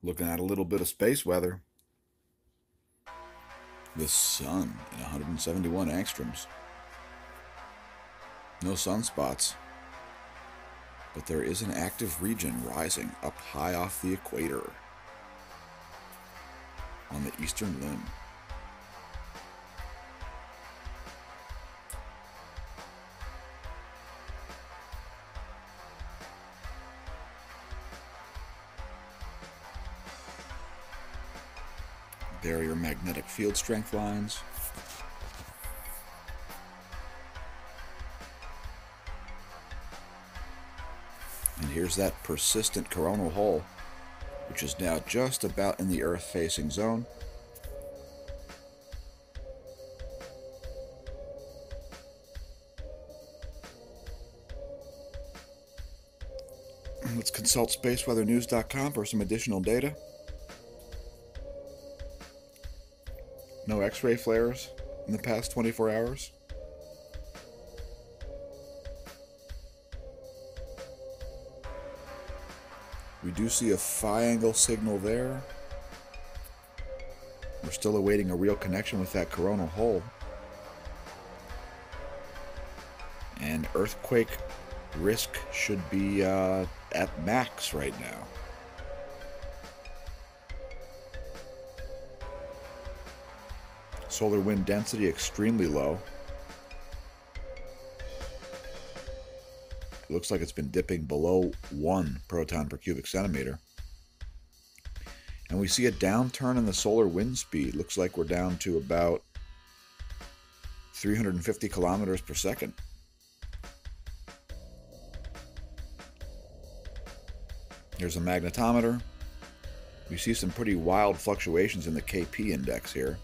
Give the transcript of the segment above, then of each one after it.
Looking at a little bit of space weather. The sun in 171 angstroms. No sunspots. But there is an active region rising up high off the equator on the eastern limb. There are your magnetic field strength lines. And here's that persistent coronal hole, which is now just about in the Earth-facing zone. Let's consult spaceweathernews.com for some additional data. No X-ray flares in the past 24 hours. We do see a phi angle signal there. We're still awaiting a real connection with that coronal hole. And earthquake risk should be at max right now. Solar wind density extremely low. It looks like it's been dipping below 1 proton per cubic centimeter. And we see a downturn in the solar wind speed. Looks like we're down to about 350 kilometers per second. Here's a magnetometer. We see some pretty wild fluctuations in the KP index here.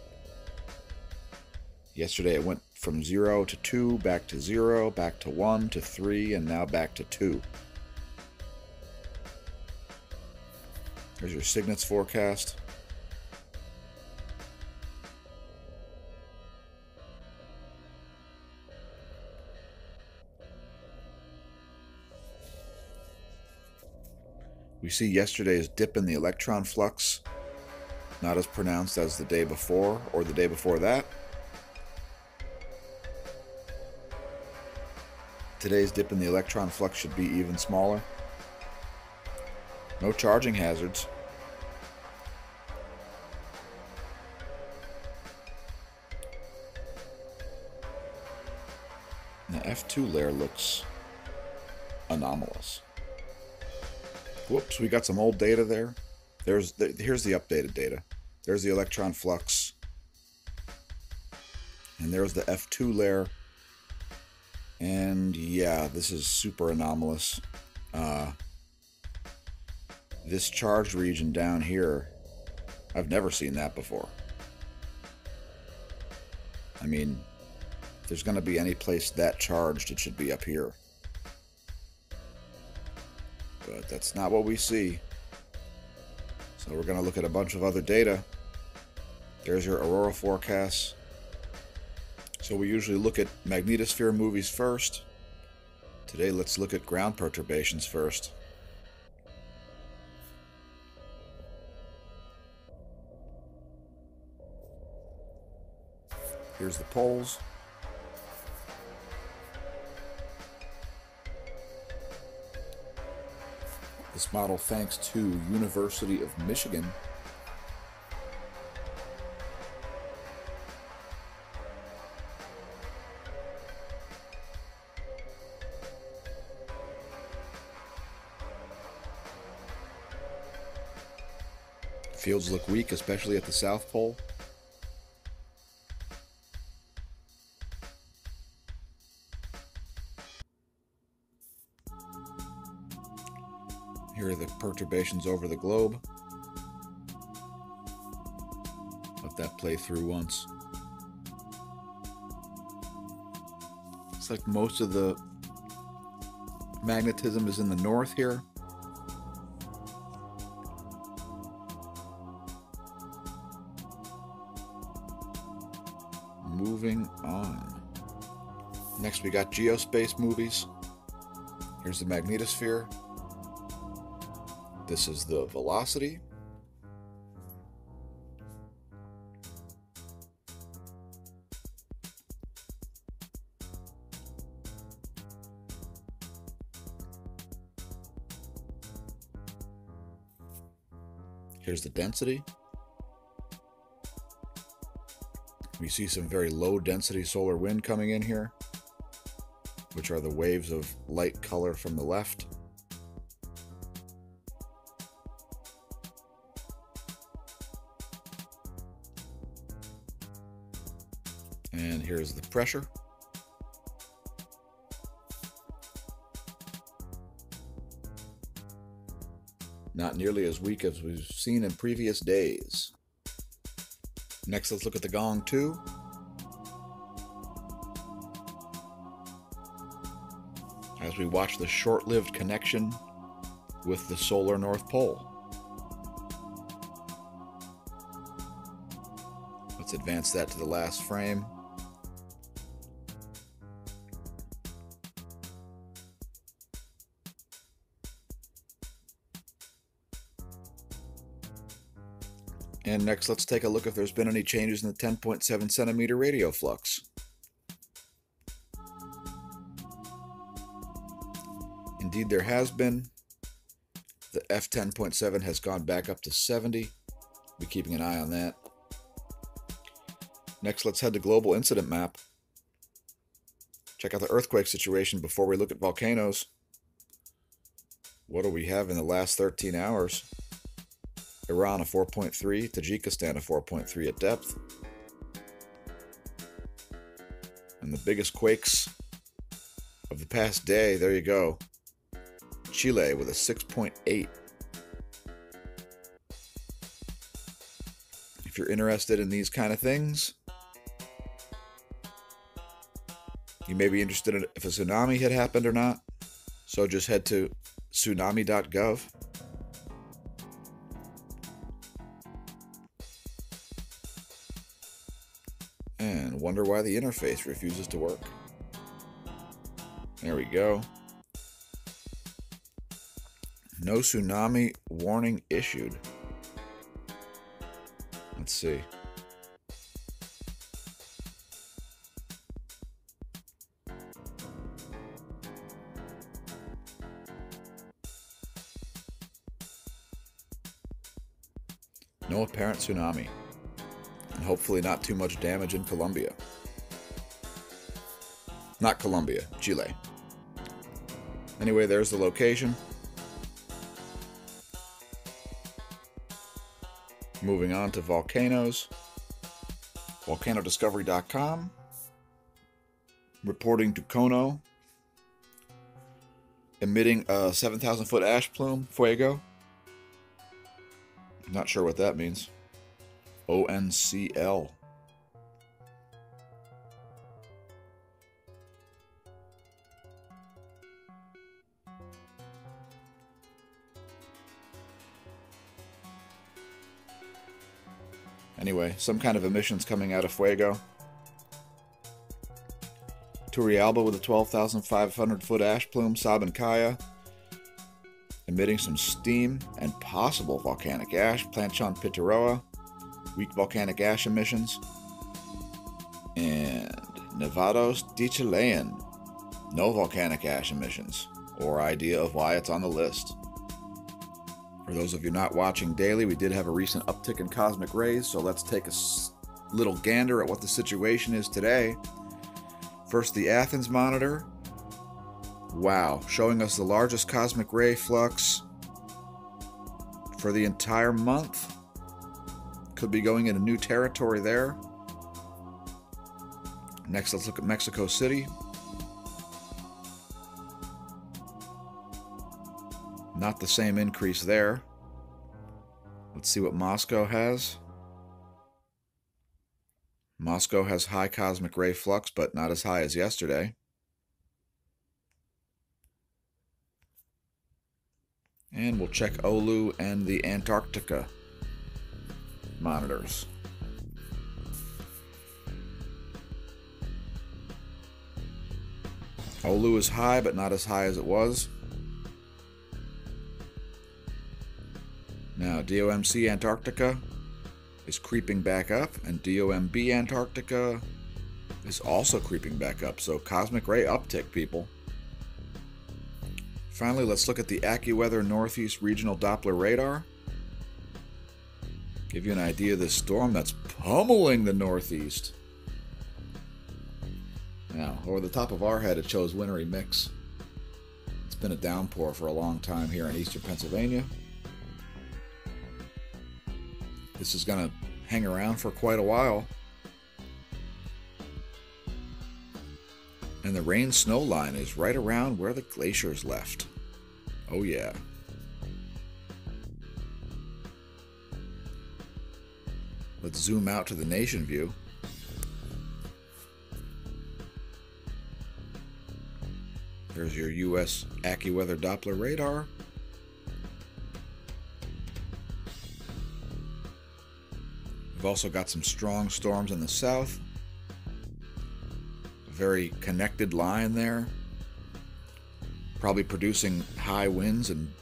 Yesterday it went from 0 to 2, back to 0, back to 1, to 3, and now back to 2. Here's your Cygnets forecast. We see yesterday's dip in the electron flux, not as pronounced as the day before or the day before that. Today's dip in the electron flux should be even smaller. No charging hazards. The F2 layer looks anomalous. Whoops, we got some old data there. Here's the updated data. There's the electron flux. And there's the F2 layer. And yeah, this is super anomalous. This charged region down here, I've never seen that before. I mean, if there's going to be any place that charged, it should be up here. But that's not what we see. So we're going to look at a bunch of other data. There's your aurora forecasts. So we usually look at magnetosphere movies first. Today let's look at ground perturbations first. Here's the poles. This model thanks to University of Michigan. Fields look weak, especially at the South Pole. Here are the perturbations over the globe. Let that play through once. Looks like most of the magnetism is in the north here. Moving on. Next we got GeoSpace Movies. Here's the magnetosphere. This is the velocity. Here's the density. We see some very low density solar wind coming in here, which are the waves of light color from the left. And here's the pressure. Not nearly as weak as we've seen in previous days. Next, let's look at the Gong 2. As we watch the short-lived connection with the solar North Pole. Let's advance that to the last frame. And next, let's take a look if there's been any changes in the 10.7 centimeter radio flux. Indeed, there has been. The F10.7 has gone back up to 70. Be keeping an eye on that. Next, let's head to Global Incident Map. Check out the earthquake situation before we look at volcanoes. What do we have in the last 13 hours? Iran a 4.3, Tajikistan a 4.3 at depth. And the biggest quakes of the past day, there you go. Chile with a 6.8. If you're interested in these kind of things, you may be interested in if a tsunami had happened or not. So just head to tsunami.gov. And wonder why the interface refuses to work. There we go. No tsunami warning issued. Let's see. No apparent tsunami. And hopefully not too much damage in Colombia. Not Colombia, Chile. Anyway, there's the location. Moving on to volcanoes. Volcanodiscovery.com. Reporting to Kono. Emitting a 7,000 foot ash plume, fuego. Not sure what that means. ONCL. Anyway, some kind of emissions coming out of fuego. Turrialba with a 12,500 foot ash plume, Sabancaya, emitting some steam and possible volcanic ash, Planchon Pitaroa, weak volcanic ash emissions, and Nevados de Chilean, no volcanic ash emissions, or idea of why it's on the list. For those of you not watching daily, we did have a recent uptick in cosmic rays, so let's take a little gander at what the situation is today. First, the Athens monitor. Wow, showing us the largest cosmic ray flux for the entire month. Could be going into new territory there. Next, let's look at Mexico City. Not the same increase there. Let's see what Moscow has. Moscow has high cosmic ray flux, but not as high as yesterday. And we'll check Oulu and the Antarctica monitors. Oulu is high, but not as high as it was. Now, DOMC Antarctica is creeping back up, and DOMB Antarctica is also creeping back up. So, cosmic ray uptick, people. Finally, let's look at the AccuWeather Northeast Regional Doppler Radar. Give you an idea of this storm that's pummeling the northeast. Now, over the top of our head, it shows wintry mix. It's been a downpour for a long time here in eastern Pennsylvania. This is going to hang around for quite a while. And the rain-snow line is right around where the glaciers left. Oh yeah. Let's zoom out to the nation view. There's your U.S. AccuWeather Doppler Radar. We've also got some strong storms in the south. A very connected line there. Probably producing high winds and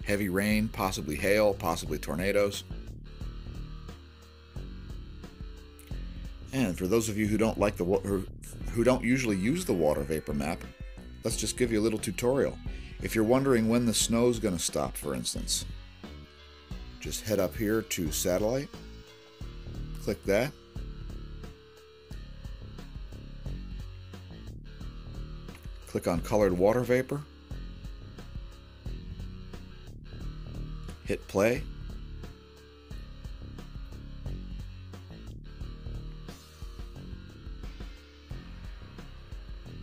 heavy rain, possibly hail, possibly tornadoes. And for those of you who don't like who don't usually use the water vapor map, let's just give you a little tutorial. If you're wondering when the snow's going to stop, for instance, just head up here to satellite, click that, click on colored water vapor, hit play,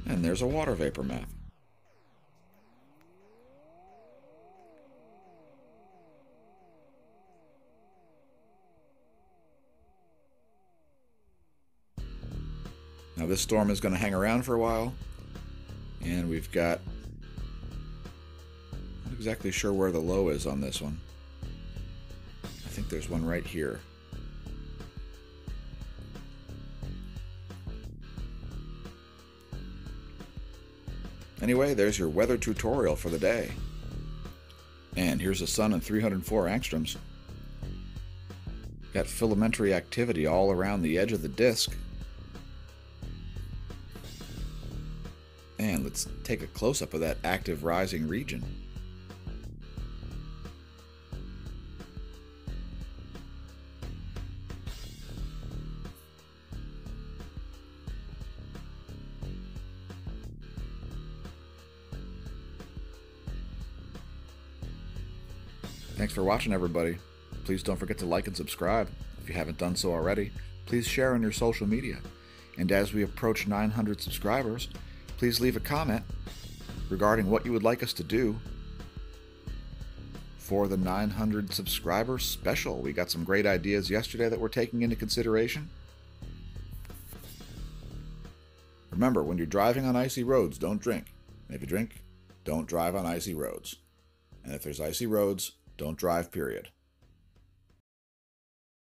and there's a water vapor map. Now this storm is going to hang around for a while, and we've got, not exactly sure where the low is on this one. I think there's one right here. Anyway, there's your weather tutorial for the day. And here's the sun in 304 angstroms. Got filamentary activity all around the edge of the disk. And let's take a close-up of that active rising region. Thanks for watching, everybody. Please don't forget to like and subscribe if you haven't done so already. Please share on your social media. And as we approach 900 subscribers, please leave a comment regarding what you would like us to do for the 900 subscriber special. We got some great ideas yesterday that we're taking into consideration. Remember, when you're driving on icy roads, don't drink. And if you drink, don't drive on icy roads. And if there's icy roads, don't drive, period.